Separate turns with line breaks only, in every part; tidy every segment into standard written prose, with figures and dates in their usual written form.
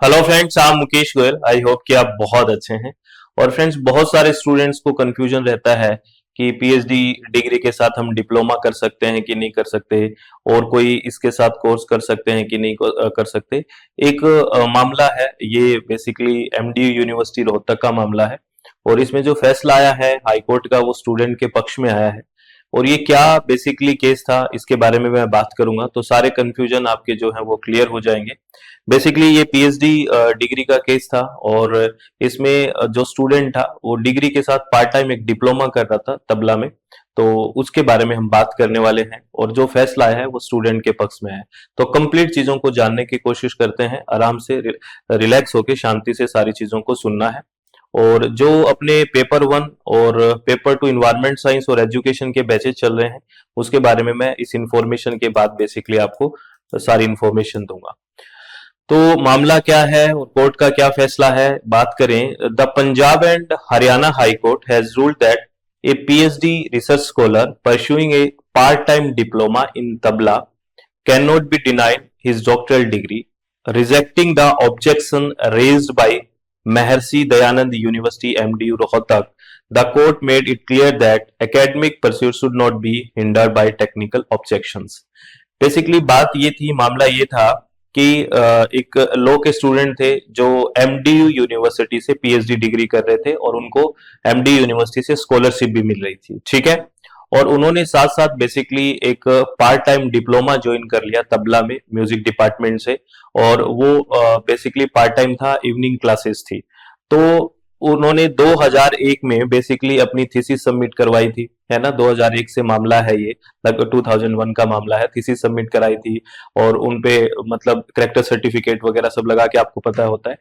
Hello friends, I am Mukesh Goyal. I hope कि आप बहुत अच्छे हैं। और फ्रेंड्स, बहुत सारे स्टूडेंट्स को कंफ्यूजन रहता है कि पीएचडी डिग्री के साथ हम डिप्लोमा कर सकते हैं कि नहीं कर सकते, और कोई इसके साथ कोर्स कर सकते हैं कि नहीं कर सकते। एक मामला है ये, बेसिकली एमडीयू यूनिवर्सिटी रोहतक का मामला है। और इसमें जो फैसला आया है हाई कोर्ट का, वो स्टूडेंट के पक्ष में आया है। और ये क्या बेसिकली केस था, इसके बारे में मैं बात करूंगा, तो सारे कंफ्यूजन आपके जो है वो क्लियर हो जाएंगे। बेसिकली ये पीएचडी डिग्री का केस था, और इसमें जो स्टूडेंट था वो डिग्री के साथ पार्ट टाइम एक डिप्लोमा कर रहा था तबला में। तो उसके बारे में हम बात करने वाले हैं, और जो फैसला है वो स्टूडेंट के पक्ष में है। तो कंप्लीट चीजों को जानने की कोशिश करते हैं, आराम से रिलैक्स होकर शांति से सारी चीजों को सुनना है। और जो अपने पेपर 1 और पेपर 2 इन्वायरमेंट साइंस और एजुकेशन के बैचेज चल रहे हैं, उसके बारे में मैं इस इंफॉर्मेशन के बाद बेसिकली आपको सारी इंफॉर्मेशन दूंगा। तो मामला क्या है और कोर्ट का क्या फैसला है, बात करें। The Punjab and Haryana high court has ruled that a PhD research scholar pursuing a part time diploma in tabla can not be denied his doctoral degree, rejecting the objection raised by Maharshi Dayanand university MDU Rohtak. The court made it clear that academic pursuit should not be hindered by technical objections. Basically बात ये थी, मामला ये था कि एक law के student थे जो एमडीयू यूनिवर्सिटी से पीएचडी डिग्री कर रहे थे, और उनको एमडीयू यूनिवर्सिटी से स्कॉलरशिप भी मिल रही थी, ठीक है। और उन्होंने साथ साथ बेसिकली एक पार्ट टाइम डिप्लोमा ज्वाइन कर लिया तबला में म्यूजिक डिपार्टमेंट से। और वो बेसिकली पार्ट टाइम था, इवनिंग क्लासेस थी। तो उन्होंने 2001 में बेसिकली अपनी थीसिस सबमिट करवाई थी, है ना। 2001 से मामला है ये, लगभग 2001 का मामला है। थीसिस सबमिट कराई थी, और उनपे मतलब करेक्टर सर्टिफिकेट वगैरह सब लगा के, आपको पता होता है।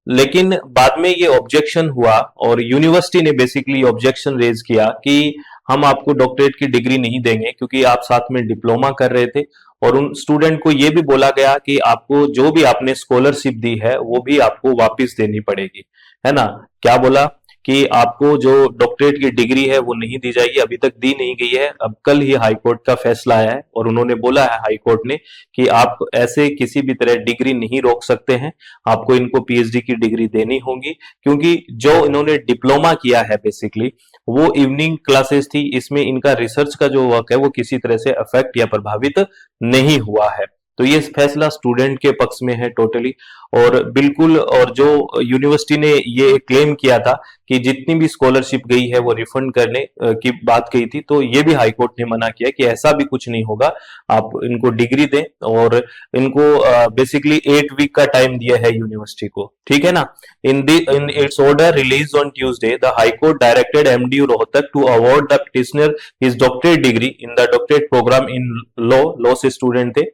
लेकिन बाद में ये ऑब्जेक्शन हुआ, और यूनिवर्सिटी ने बेसिकली ऑब्जेक्शन रेज किया कि हम आपको डॉक्टरेट की डिग्री नहीं देंगे, क्योंकि आप साथ में डिप्लोमा कर रहे थे। और उन स्टूडेंट को ये भी बोला गया कि आपको जो भी आपने स्कॉलरशिप दी है वो भी आपको वापस देनी पड़ेगी, है ना। क्या बोला कि आपको जो डॉक्टरेट की डिग्री है वो नहीं दी जाएगी, अभी तक दी नहीं गई है। अब कल ही हाई कोर्ट का फैसला आया है, और उन्होंने बोला है हाई कोर्ट ने कि आप ऐसे किसी भी तरह डिग्री नहीं रोक सकते हैं, आपको इनको पीएचडी की डिग्री देनी होगी। क्योंकि जो इन्होंने डिप्लोमा किया है बेसिकली वो इवनिंग क्लासेस थी, इसमें इनका रिसर्च का जो वर्क है वो किसी तरह से अफेक्ट या प्रभावित नहीं हुआ है। तो ये फैसला स्टूडेंट के पक्ष में है टोटली, और बिल्कुल। और जो यूनिवर्सिटी ने ये क्लेम किया था कि जितनी भी स्कॉलरशिप गई है वो रिफंड करने की बात कही थी, तो ये भी हाई कोर्ट ने मना किया कि ऐसा भी कुछ नहीं होगा, आप इनको डिग्री दें। और इनको बेसिकली 8 वीक का टाइम दिया है यूनिवर्सिटी को, ठीक है ना। In its order release on Tuesday, the High Court directed MDU Rohtak to award the petitioner his doctorate degree in the doctorate program in law से स्टूडेंट थे,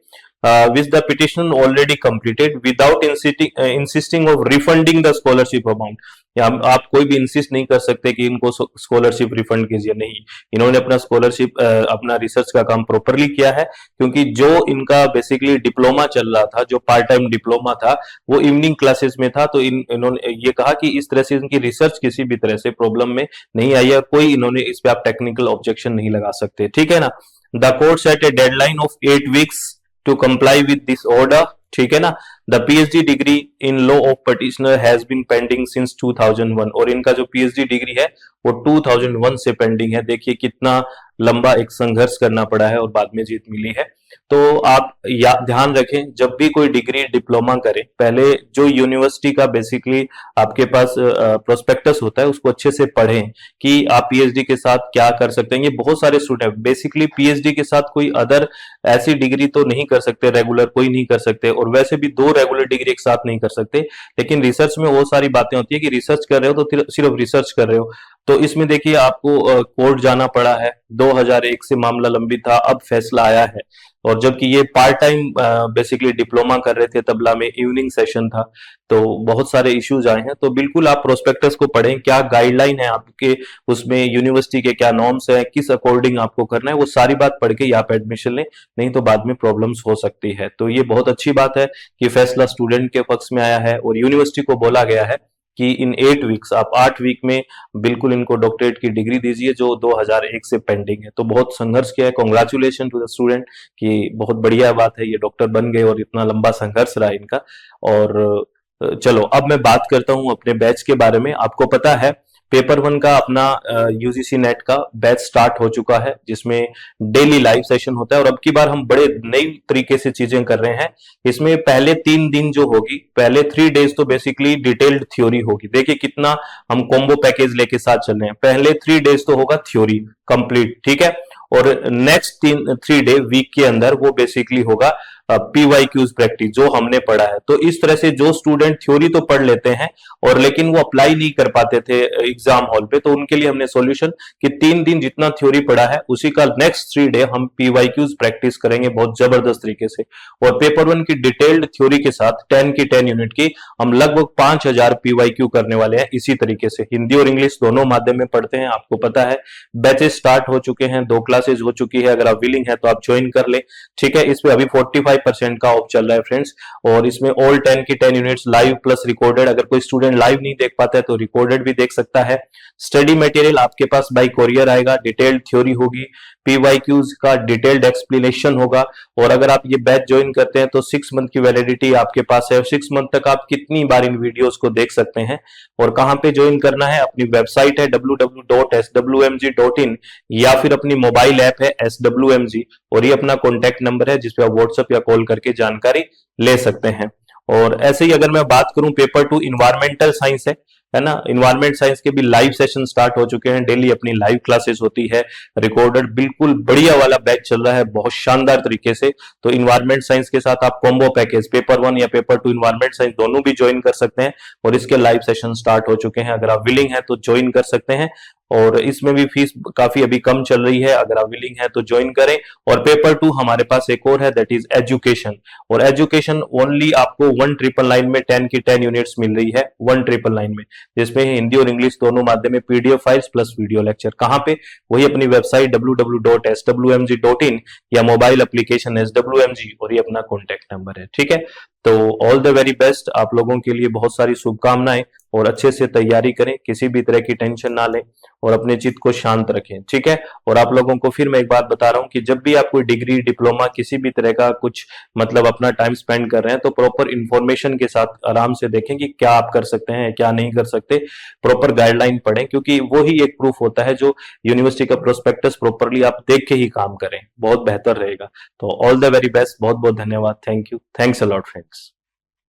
which the petition already completed without insisting of refunding the scholarship amount। या आप कोई भी insist नहीं कर सकते कि इनको स्कॉलरशिप रिफंड कीजिए, नहीं। इन्होंने अपना स्कॉलरशिप अपना रिसर्च का काम प्रॉपरली किया है, क्योंकि जो इनका बेसिकली डिप्लोमा चल रहा था, जो पार्ट टाइम डिप्लोमा था, वो इवनिंग क्लासेस में था। तो इन्होंने ये कहा कि इस तरह से इनकी रिसर्च किसी भी तरह से प्रॉब्लम में नहीं आई है, कोई इन्होंने इस पे आप टेक्निकल ऑब्जेक्शन नहीं लगा सकते, ठीक है ना। The court set a deadline of 8 weeks to comply with this order, ठीक है ना। The PhD degree in law of petitioner has been pending since 2001, और इनका जो पीएचडी डिग्री है वो 2001 से पेंडिंग है। देखिए कितना लंबा एक संघर्ष करना पड़ा है और बाद में जीत मिली है। तो आप ध्यान रखें, जब भी कोई डिग्री डिप्लोमा करें, पहले जो यूनिवर्सिटी का बेसिकली आपके पास प्रोस्पेक्टस होता है उसको अच्छे से पढ़ें कि आप पीएचडी के साथ क्या कर सकते हैं। ये बहुत सारे स्टूडेंट बेसिकली पीएचडी के साथ कोई अदर ऐसी डिग्री तो नहीं कर सकते, रेगुलर कोई नहीं कर सकते, और वैसे भी 2 रेगुलर डिग्री एक साथ नहीं कर सकते। लेकिन रिसर्च में वो सारी बातें होती है कि रिसर्च कर रहे हो तो सिर्फ रिसर्च कर रहे हो। तो इसमें देखिए आपको कोर्ट जाना पड़ा है, 2001 से मामला लंबित था, अब फैसला आया है। और जबकि ये पार्ट टाइम बेसिकली डिप्लोमा कर रहे थे तबला में, इवनिंग सेशन था, तो बहुत सारे इश्यूज आए हैं। तो बिल्कुल आप प्रोस्पेक्टस को पढ़ें, क्या गाइडलाइन है आपके, उसमें यूनिवर्सिटी के क्या नॉर्म्स है, किस अकॉर्डिंग आपको करना है, वो सारी बात पढ़ के ही आप एडमिशन लें, नहीं तो बाद में प्रॉब्लम्स हो सकती है। तो ये बहुत अच्छी बात है कि फैसला स्टूडेंट के पक्ष में आया है, और यूनिवर्सिटी को बोला गया है कि इन 8 वीक्स, आप 8 वीक में बिल्कुल इनको डॉक्टरेट की डिग्री दीजिए जो 2001 से पेंडिंग है। तो बहुत संघर्ष किया है, कॉन्ग्रेचुलेशन टू द स्टूडेंट कि बहुत बढ़िया बात है, ये डॉक्टर बन गए और इतना लंबा संघर्ष रहा इनका। और चलो अब मैं बात करता हूं अपने बैच के बारे में। आपको पता है पेपर वन का अपना यूजीसी नेट का बैच स्टार्ट हो चुका है, जिसमें डेली लाइव सेशन होता है। और अब की बार हम बड़े नई तरीके से चीजें कर रहे हैं। इसमें पहले 3 दिन जो होगी, पहले 3 डेज तो बेसिकली डिटेल्ड थ्योरी होगी। देखिए कितना हम कॉम्बो पैकेज लेके साथ चल रहे हैं। पहले 3 डेज तो होगा थ्योरी कंप्लीट, ठीक है। और नेक्स्ट 3 डे वीक के अंदर वो बेसिकली होगा पीवाईक्यूज प्रैक्टिस, जो हमने पढ़ा है। तो इस तरह से जो स्टूडेंट थ्योरी तो पढ़ लेते हैं और लेकिन वो अप्लाई नहीं कर पाते थे एग्जाम हॉल पे, तो उनके लिए हमने सॉल्यूशन कि 3 दिन जितना थ्योरी पढ़ा है उसी का नेक्स्ट 3 डे हम पीवाईक्यूज प्रैक्टिस करेंगे बहुत जबरदस्त तरीके से। और पेपर वन की डिटेल्ड थ्योरी के साथ 10 यूनिट की हम लगभग 5000 पीवाईक्यू करने वाले हैं। इसी तरीके से हिंदी और इंग्लिश दोनों माध्यम में पढ़ते हैं, आपको पता है। बैचेस स्टार्ट हो चुके हैं, 2 क्लासेज हो चुकी है। अगर आप विलिंग है तो आप ज्वाइन कर ले, ठीक है। इस पे अभी 45% का ऑफ चल रहा है फ्रेंड्स। और इसमें all 10 units live plus recorded. अगर कोई स्टूडेंट लाइव नहीं देख पाता है तो रिकॉर्डेड भी देख सकता है। स्टडी मटेरियल आपके पास बाई कोरियर आएगा, डिटेल्ड थ्योरी होगी, पीवाईक्यूज का डिटेल्ड एक्सप्लेनेशन होगा। और अगर आप ये बैच ज्वाइन करते हैं तो 6 मंथ की वैलिडिटी आपके पास है। 6 मंथ तक आप कितनी बार इन वीडियोस को देख सकते हैं। और कहां पे ज्वाइन करना है, अपनी वेबसाइट है www.swmg.in या फिर अपनी मोबाइल ऐप है SWMG, और ये अपना कॉन्टैक्ट नंबर है जिसपे आप व्हाट्सएप या कॉल करके जानकारी ले सकते हैं। और ऐसे ही अगर मैं बात करूं, पेपर 2 इन्वायरमेंटल साइंस है ना। इन्वायरमेंट साइंस के भी लाइव सेशन स्टार्ट हो चुके हैं, डेली अपनी लाइव क्लासेस होती है, रिकॉर्डेड, बिल्कुल बढ़िया वाला बैच चल रहा है बहुत शानदार तरीके से। तो इन्वायरमेंट साइंस के साथ आप कॉम्बो पैकेज पेपर 1 या पेपर 2 इन्वायरमेंट साइंस दोनों भी ज्वाइन कर सकते हैं। और इसके लाइव सेशन स्टार्ट हो चुके हैं, अगर आप विलिंग है तो ज्वाइन कर सकते हैं। और इसमें भी फीस काफी अभी कम चल रही है, अगर आप विलिंग है तो ज्वाइन करें। और पेपर 2 हमारे पास एक और है, दैट इज एजुकेशन। और एजुकेशन ओनली आपको 1999 में 10 यूनिट्स मिल रही है, 1999 में, जिसमें हिंदी और इंग्लिश दोनों माध्यम में PDF files plus video lecture. कहां पे, वही अपनी वेबसाइट www.swmg.in या मोबाइल एप्लीकेशन SWMG, और ये अपना कॉन्टैक्ट नंबर है, ठीक है। तो ऑल द वेरी बेस्ट, आप लोगों के लिए बहुत सारी शुभकामनाएं। और अच्छे से तैयारी करें, किसी भी तरह की टेंशन ना लें और अपने चित्त को शांत रखें, ठीक है। और आप लोगों को फिर मैं एक बात बता रहा हूं कि जब भी आप कोई डिग्री, डिप्लोमा, किसी भी तरह का कुछ मतलब अपना टाइम स्पेंड कर रहे हैं तो प्रॉपर इंफॉर्मेशन के साथ आराम से देखें कि क्या आप कर सकते हैं, क्या नहीं कर सकते। प्रॉपर गाइडलाइन पढ़ें, क्योंकि वो ही एक प्रूफ होता है जो यूनिवर्सिटी का प्रोस्पेक्टस प्रॉपरली आप देख के ही काम करें, बहुत बेहतर रहेगा। तो ऑल द वेरी बेस्ट, बहुत बहुत धन्यवाद, thank you, thanks a lot friends.